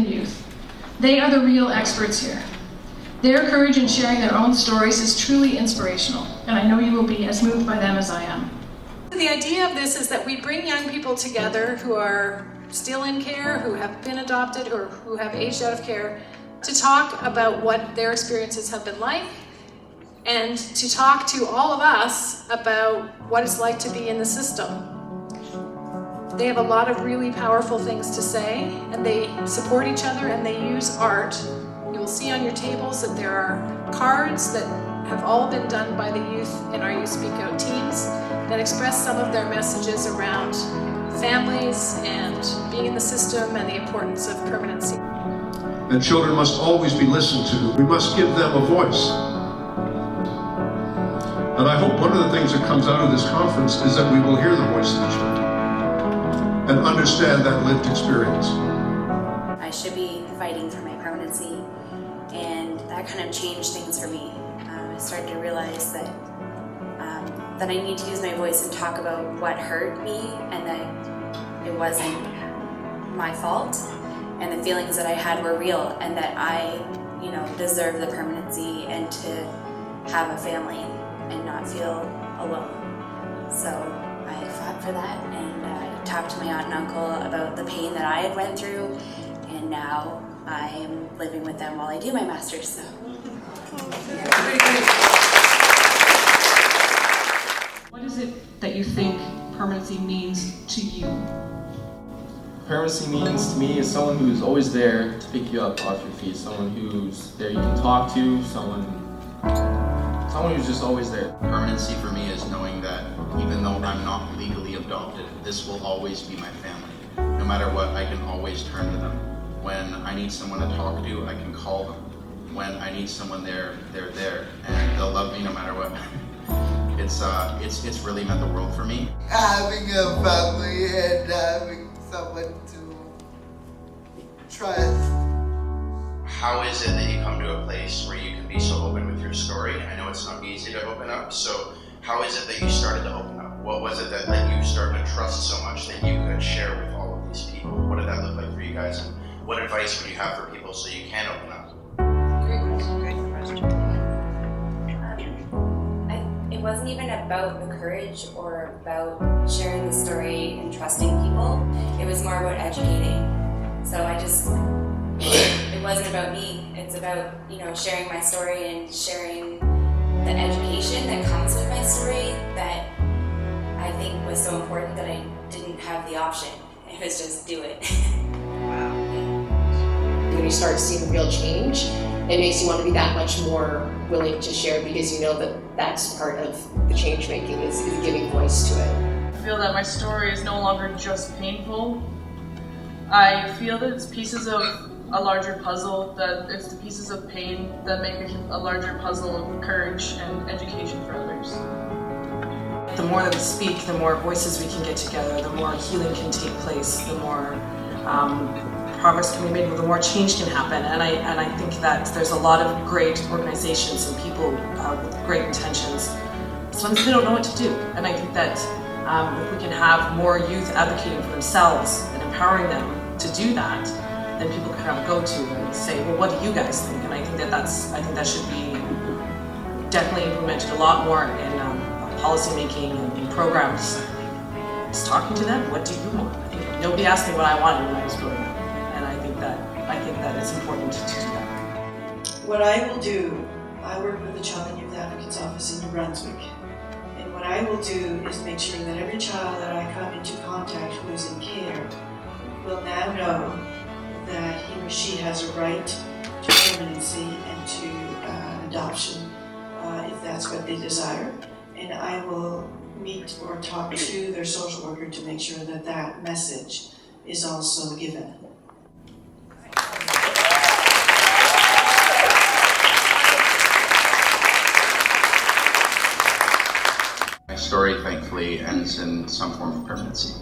youth. They are the real experts here. Their courage in sharing their own stories is truly inspirational, and I know you will be as moved by them as I am. The idea of this is that we bring young people together who are still in care, who have been adopted, or who have aged out of care, to talk about what their experiences have been like, and to talk to all of us about what it's like to be in the system. They have a lot of really powerful things to say, and they support each other, and they use art. You will see on your tables that there are cards that have all been done by the youth in our Youth Speak Out teams that express some of their messages around families and being in the system and the importance of permanency. And children must always be listened to. We must give them a voice. And I hope one of the things that comes out of this conference is that we will hear the voice of the children and understand that lived experience. I should be fighting for my permanency, and that kind of changed things for me. I started to realize that I need to use my voice and talk about what hurt me, and that it wasn't my fault, and the feelings that I had were real, and that I, deserve the permanency and to have a family and not feel alone. So I fought for that, and I talked to my aunt and uncle about the pain that I had went through, and now I am living with them while I do my master's. So. What is it that you think permanency means to you? Permanency means to me is someone who's always there to pick you up off your feet, someone who's there you can talk to, someone who's just always there. Permanency for me is knowing that even though I'm not legally adopted, this will always be my family. No matter what, I can always turn to them. When I need someone to talk to, I can call them. When I need someone there, they're there, and they'll love me no matter what. It's really meant the world for me. Having a family and having someone to trust. How is it that you come to a place where you can be so open with your story? I know it's not easy to open up, so how is it that you started to open up? What was it that you started to trust so much that you could share with all of these people? What did that look like for you guys? And what advice would you have for people so you can open up? Great question. It wasn't even about the courage or about sharing the story and trusting people. It was more about educating. So it wasn't about me. It's about, sharing my story and sharing the education that comes with my story that I think was so important that I didn't have the option. It was just do it. Wow. When you start seeing real change, it makes you want to be that much more willing to share, because you know that that's part of the change making is giving voice to it. I feel that my story is no longer just painful. I feel that it's pieces of a larger puzzle, that it's the pieces of pain that make a larger puzzle of courage and education for others. The more that we speak, the more voices we can get together, the more healing can take place, the more progress can be made, the more change can happen. And I think that there's a lot of great organizations and people with great intentions. Sometimes they don't know what to do. And I think that if we can have more youth advocating for themselves and empowering them to do that, then people can have a go-to and say, well, what do you guys think? And I think that should be definitely implemented a lot more in policy making and in programs. Just talking to them, what do you want? I think nobody asked me what I wanted when I was growing up, and I think that it's important to do that. What I will do, I work with the Child and Youth Advocates Office in New Brunswick, and what I will do is make sure that every child that I come into contact who is in care will now know that he or she has a right to permanency and to adoption if that's what they desire. And I will meet or talk to their social worker to make sure that that message is also given. My story, thankfully, ends in some form of permanency.